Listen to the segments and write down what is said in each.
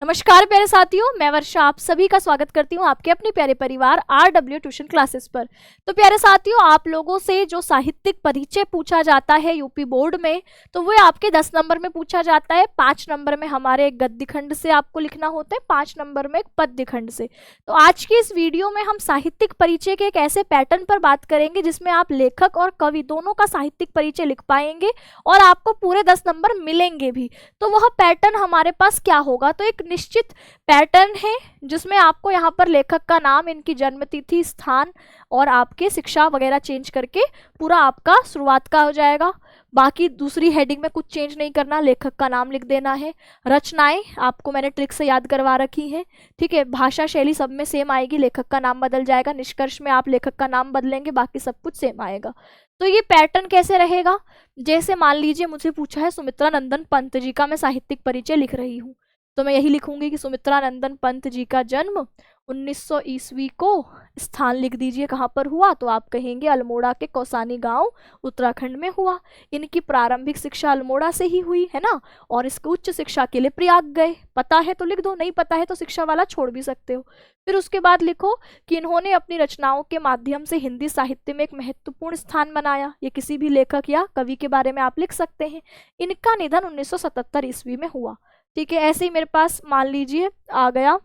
नमस्कार प्यारे साथियों, मैं वर्षा आप सभी का स्वागत करती हूँ आपके अपने प्यारे परिवार RW ट्यूशन क्लासेस पर। तो प्यारे साथियों, आप लोगों से जो साहित्यिक परिचय पूछा जाता है यूपी बोर्ड में, तो वो आपके 10 नंबर में पूछा जाता है। 5 नंबर में हमारे एक गद्य खंड से आपको लिखना होता है, 5 नंबर में एक पद्य खंड से। तो आज की इस वीडियो में हम साहित्यिक परिचय के एक ऐसे पैटर्न पर बात करेंगे जिसमें आप लेखक और कवि दोनों का साहित्यिक परिचय लिख पाएंगे और आपको पूरे 10 नंबर मिलेंगे भी। तो वह पैटर्न हमारे पास क्या होगा? तो एक निश्चित पैटर्न है जिसमें आपको यहाँ पर लेखक का नाम, इनकी जन्म तिथि, स्थान और आपके शिक्षा वगैरह चेंज करके पूरा आपका शुरुआत का हो जाएगा। बाकी दूसरी हेडिंग में कुछ चेंज नहीं करना, लेखक का नाम लिख देना है। रचनाएं आपको मैंने ट्रिक से याद करवा रखी हैं, ठीक है। भाषा शैली सब में सेम आएगी, लेखक का नाम बदल जाएगा। निष्कर्ष में आप लेखक का नाम बदलेंगे, बाकी सब कुछ सेम आएगा। तो ये पैटर्न कैसे रहेगा? जैसे मान लीजिए मुझे पूछा है सुमित्रा नंदन पंत जी का मैं साहित्यिक परिचय लिख रही हूँ, तो मैं यही लिखूंगी कि सुमित्रा नंदन पंत जी का जन्म 1900 ईस्वी को, स्थान लिख दीजिए कहाँ पर हुआ, तो आप कहेंगे अल्मोड़ा के कौसानी गांव उत्तराखंड में हुआ। इनकी प्रारंभिक शिक्षा अल्मोड़ा से ही हुई है ना, और इसको उच्च शिक्षा के लिए प्रयाग गए। पता है तो लिख दो, नहीं पता है तो शिक्षा वाला छोड़ भी सकते हो। फिर उसके बाद लिखो कि इन्होंने अपनी रचनाओं के माध्यम से हिंदी साहित्य में एक महत्वपूर्ण स्थान बनाया। ये किसी भी लेखक या कवि के बारे में आप लिख सकते हैं। इनका निधन 1977 ईस्वी में हुआ, ठीक है। ऐसे ही मेरे पास मान लीजिए आ गया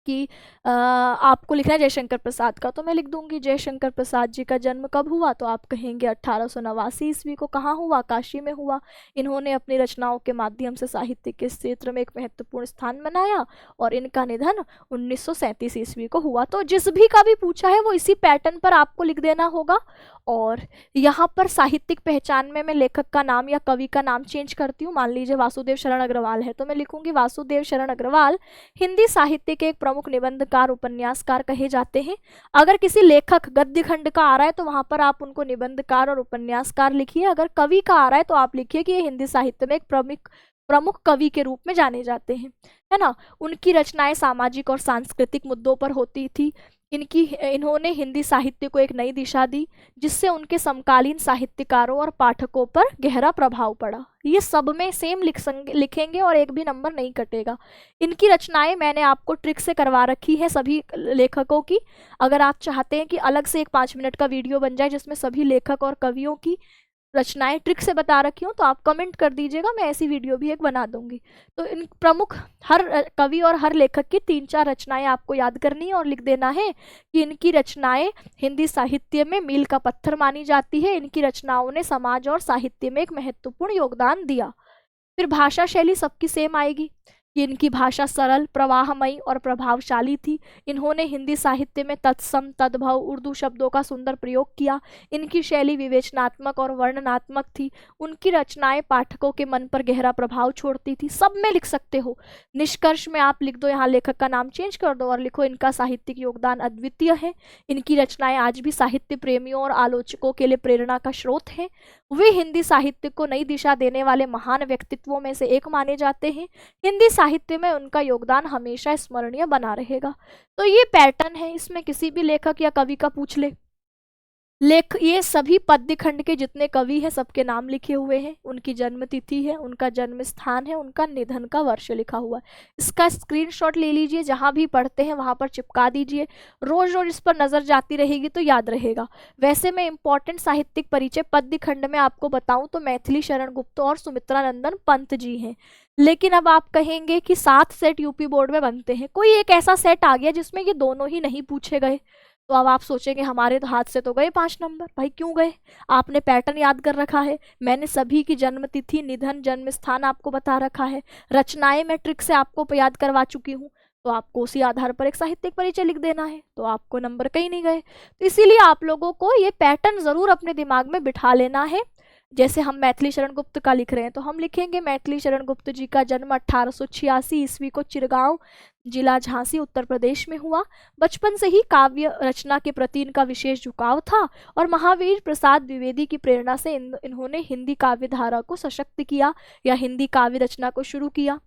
कि आपको लिखना है जयशंकर प्रसाद का, तो मैं लिख दूंगी जयशंकर प्रसाद जी का जन्म कब हुआ, तो आप कहेंगे 1889 ईस्वी को। कहाँ हुआ? काशी में हुआ। इन्होंने अपनी रचनाओं के माध्यम से साहित्य के क्षेत्र में एक महत्वपूर्ण स्थान बनाया और इनका निधन 1937 ईस्वी को हुआ। तो जिस भी का भी पूछा है वो इसी पैटर्न पर आपको लिख देना होगा। और यहाँ पर साहित्यिक पहचान में मैं लेखक का नाम या कवि का नाम चेंज करती हूँ। मान लीजिए वासुदेव शरण अग्रवाल है, तो मैं लिखूंगी वासुदेव शरण अग्रवाल हिंदी साहित्य के एक प्रमुख निबंधकार, उपन्यासकार कहे जाते हैं। अगर किसी लेखक गद्य खंड का आ रहा है तो वहां पर आप उनको निबंधकार और उपन्यासकार लिखिए। अगर कवि का आ रहा है तो आप लिखिए कि ये हिंदी साहित्य में एक प्रमुख कवि के रूप में जाने जाते हैं, है ना। उनकी रचनाएं सामाजिक और सांस्कृतिक मुद्दों पर होती थी। इन्होंने हिंदी साहित्य को एक नई दिशा दी, जिससे उनके समकालीन साहित्यकारों और पाठकों पर गहरा प्रभाव पड़ा। ये सब में सेम लिखेंगे और एक भी नंबर नहीं कटेगा। इनकी रचनाएं मैंने आपको ट्रिक से करवा रखी है सभी लेखकों की। अगर आप चाहते हैं कि अलग से एक 5 मिनट का वीडियो बन जाए जिसमें सभी लेखक और कवियों की रचनाएं ट्रिक से बता रखी हूँ, तो आप कमेंट कर दीजिएगा, मैं ऐसी वीडियो भी एक बना दूंगी। तो इन प्रमुख हर कवि और हर लेखक की 3-4 रचनाएं आपको याद करनी है और लिख देना है कि इनकी रचनाएं हिंदी साहित्य में मील का पत्थर मानी जाती है। इनकी रचनाओं ने समाज और साहित्य में एक महत्वपूर्ण योगदान दिया। फिर भाषा शैली सबकी सेम आएगी कि इनकी भाषा सरल, प्रवाहमयी और प्रभावशाली थी। इन्होंने हिंदी साहित्य में तत्सम, तद्भव, उर्दू शब्दों का सुंदर प्रयोग किया। इनकी शैली विवेचनात्मक और वर्णनात्मक थी। उनकी रचनाएं पाठकों के मन पर गहरा प्रभाव छोड़ती थी। सब में लिख सकते हो। निष्कर्ष में आप लिख दो, यहाँ लेखक का नाम चेंज कर दो और लिखो इनका साहित्यिक योगदान अद्वितीय है। इनकी रचनाएं आज भी साहित्य प्रेमियों और आलोचकों के लिए प्रेरणा का स्रोत हैं। वे हिंदी साहित्य को नई दिशा देने वाले महान व्यक्तित्वों में से एक माने जाते हैं। हिंदी साहित्य में उनका योगदान हमेशा स्मरणीय बना रहेगा। तो ये पैटर्न है, इसमें किसी भी लेखक या कवि का पूछ ले। ये सभी पद्य खंड के जितने कवि हैं सबके नाम लिखे हुए हैं, उनकी जन्म तिथि है, उनका जन्म स्थान है, उनका निधन का वर्ष लिखा हुआ है। इसका स्क्रीनशॉट ले लीजिए, जहां भी पढ़ते हैं वहां पर चिपका दीजिए। रोज रोज इस पर नजर जाती रहेगी तो याद रहेगा। वैसे मैं इंपॉर्टेंट साहित्यिक परिचय पद्य खंड में आपको बताऊं तो मैथिली शरण गुप्त और सुमित्रा नंदन पंत जी हैं। लेकिन अब आप कहेंगे कि 7 सेट यूपी बोर्ड में बनते हैं, कोई एक ऐसा सेट आ गया जिसमें ये दोनों ही नहीं पूछे गए। तो अब आप सोचेंगे हमारे तो हाथ से तो गए 5 नंबर। भाई क्यों गए? आपने पैटर्न याद कर रखा है, मैंने सभी की जन्म तिथि, निधन, जन्म स्थान आपको बता रखा है, रचनाएं मैं ट्रिक से आपको याद करवा चुकी हूँ। तो आपको उसी आधार पर एक साहित्यिक परिचय लिख देना है, तो आपको नंबर कहीं नहीं गए। तो इसीलिए आप लोगों को ये पैटर्न जरूर अपने दिमाग में बिठा लेना है। जैसे हम मैथिली शरण गुप्त का लिख रहे हैं तो हम लिखेंगे मैथिली शरण गुप्त जी का जन्म 1886 ईस्वी को चिरगांव, जिला झांसी, उत्तर प्रदेश में हुआ। बचपन से ही काव्य रचना के प्रति इनका विशेष झुकाव था और महावीर प्रसाद द्विवेदी की प्रेरणा से इन्होंने हिंदी काव्य धारा को सशक्त किया या हिंदी काव्य रचना को शुरू किया।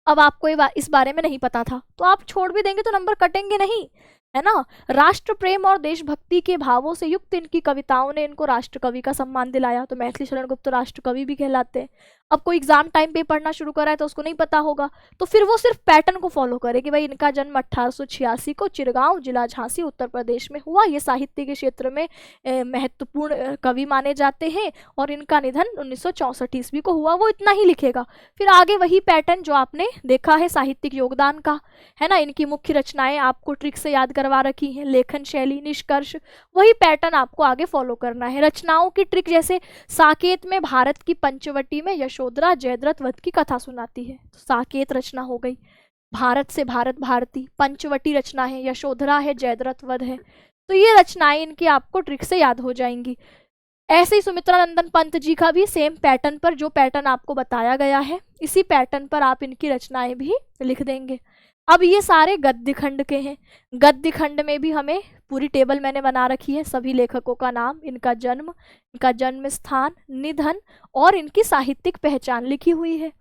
अब आपको इस बारे में नहीं पता था तो आप छोड़ भी देंगे तो नंबर कटेंगे नहीं। है ना। राष्ट्र प्रेम और देशभक्ति के भावों से युक्त इनकी कविताओं ने इनको राष्ट्र कवि का सम्मान दिलाया। तो मैथिली शरण गुप्त तो राष्ट्र कवि भी कहलाते हैं। अब कोई एग्जाम टाइम पे पढ़ना शुरू करा है तो उसको नहीं पता होगा, तो फिर वो सिर्फ पैटर्न को फॉलो करे कि भाई इनका जन्म 1886 को चिरगांव जिला झांसी उत्तर प्रदेश में हुआ, ये साहित्य के क्षेत्र में महत्वपूर्ण कवि माने जाते हैं, और इनका निधन 1964 ईस्वी को हुआ, वो इतना ही लिखेगा। फिर आगे वही पैटर्न जो आपने देखा है साहित्यिक योगदान का, है ना, इनकी मुख्य रचनाएं आपको ट्रिक से याद करवा रखी हैं, लेखन शैली, निष्कर्ष, वही पैटर्न आपको आगे फॉलो करना है। रचनाओं की ट्रिक जैसे साकेत में भारत की पंचवटी में यशोधरा जयद्रथ वध की कथा सुनाती है, तो साकेत रचना हो गई। भारत से भारत भारती, पंचवटी रचना है, यशोधरा है, जयद्रथ वध है, तो ये रचनाएं इनकी आपको ट्रिक से याद हो जाएंगी। ऐसे ही सुमित्रा नंदन पंत जी का भी सेम पैटर्न पर, जो पैटर्न आपको बताया गया है इसी पैटर्न पर आप इनकी रचनाएं भी लिख देंगे। अब ये सारे गद्य खंड के हैं। गद्य खंड में भी हमें पूरी टेबल मैंने बना रखी है, सभी लेखकों का नाम, इनका जन्म स्थान, निधन और इनकी साहित्यिक पहचान लिखी हुई है।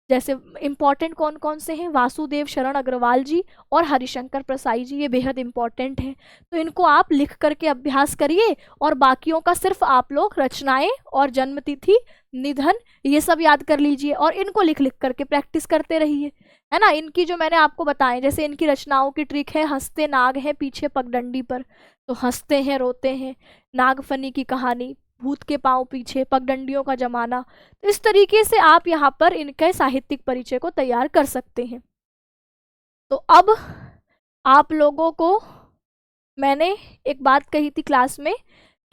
जैसे इम्पॉर्टेंट कौन कौन से हैं, वासुदेव शरण अग्रवाल जी और हरिशंकर प्रसाई जी, ये बेहद इम्पॉर्टेंट हैं। तो इनको आप लिख करके अभ्यास करिए, और बाकियों का सिर्फ आप लोग रचनाएं और जन्मतिथि, निधन, ये सब याद कर लीजिए और इनको लिख लिख करके प्रैक्टिस करते रहिए, है ना। इनकी जो मैंने आपको बताएं, जैसे इनकी रचनाओं की ट्रिक है, हंसते नाग हैं पीछे पगडंडी पर, तो हंसते हैं रोते हैं, नागफनी की कहानी, भूत के पांव पीछे, पगडंडियों का जमाना। तो इस तरीके से आप यहाँ पर इनके साहित्यिक परिचय को तैयार कर सकते हैं। तो अब आप लोगों को मैंने एक बात कही थी क्लास में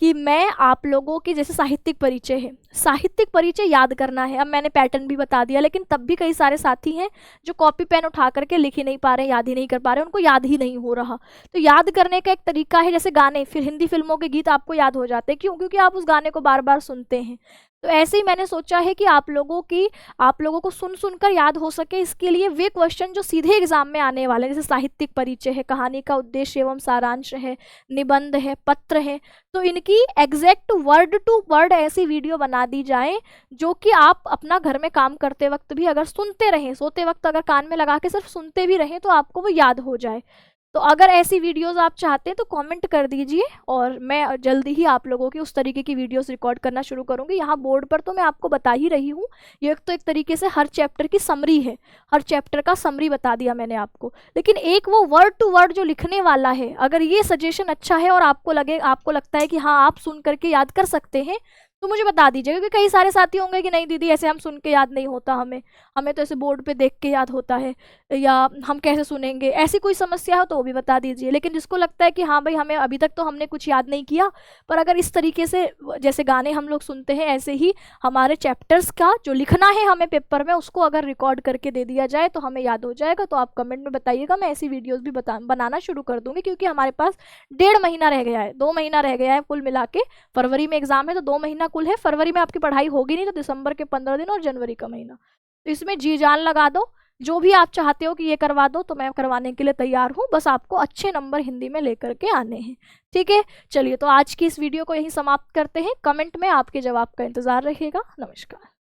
कि मैं आप लोगों के, जैसे साहित्यिक परिचय है, साहित्यिक परिचय याद करना है। अब मैंने पैटर्न भी बता दिया, लेकिन तब भी कई सारे साथी हैं जो कॉपी पेन उठा करके लिख ही नहीं पा रहे, याद ही नहीं कर पा रहे, उनको याद ही नहीं हो रहा। तो याद करने का एक तरीका है, जैसे गाने, फिर हिंदी फिल्मों के गीत आपको याद हो जाते हैं, क्यों? क्योंकि आप उस गाने को बार बार सुनते हैं। तो ऐसे ही मैंने सोचा है कि आप लोगों को सुन सुनकर याद हो सके, इसके लिए वे क्वेश्चन जो सीधे एग्जाम में आने वाले हैं, जैसे साहित्यिक परिचय है, कहानी का उद्देश्य एवं सारांश है, निबंध है, पत्र है, तो इनकी एग्जैक्ट वर्ड टू वर्ड ऐसी वीडियो बना दी जाए जो कि आप अपना घर में काम करते वक्त भी अगर सुनते रहें, सोते वक्त अगर कान में लगा के सिर्फ सुनते भी रहें, तो आपको वो याद हो जाए। तो अगर ऐसी वीडियोस आप चाहते हैं तो कमेंट कर दीजिए, और मैं जल्दी ही आप लोगों की उस तरीके की वीडियोस रिकॉर्ड करना शुरू करूंगी। यहाँ बोर्ड पर तो मैं आपको बता ही रही हूँ, ये तो एक तरीके से हर चैप्टर की समरी है, हर चैप्टर का समरी बता दिया मैंने आपको, लेकिन एक वो वर्ड टू वर्ड जो लिखने वाला है, अगर ये सजेशन अच्छा है और आपको लगता है कि हाँ आप सुन करके याद कर सकते हैं, तो मुझे बता दीजिएगा। क्योंकि कई सारे साथी होंगे कि नहीं दीदी ऐसे हम सुन के याद नहीं होता, हमें तो ऐसे बोर्ड पे देख के याद होता है, या हम कैसे सुनेंगे, ऐसी कोई समस्या हो तो वो भी बता दीजिए। लेकिन जिसको लगता है कि हाँ भाई हमें अभी तक तो हमने कुछ याद नहीं किया, पर अगर इस तरीके से जैसे गाने हम लोग सुनते हैं, ऐसे ही हमारे चैप्टर्स का जो लिखना है हमें पेपर में, उसको अगर रिकॉर्ड करके दे दिया जाए तो हमें याद हो जाएगा। तो आप कमेंट में बताइएगा, मैं ऐसी वीडियोज़ भी बनाना शुरू कर दूँगी। क्योंकि हमारे पास 1.5 महीना रह गया है, 2 महीना रह गया है कुल मिला के। फरवरी में एग्जाम है तो 2 महीना कुल है। फरवरी में आपकी पढ़ाई होगी नहीं तो दिसंबर के 15 दिन और जनवरी का महीना, तो इसमें जी जान लगा दो। जो भी आप चाहते हो कि ये करवा दो तो मैं करवाने के लिए तैयार हूँ, बस आपको अच्छे नंबर हिंदी में लेकर के आने हैं, ठीक है। चलिए, तो आज की इस वीडियो को यहीं समाप्त करते हैं। कमेंट में आपके जवाब का इंतजार रहेगा। नमस्कार।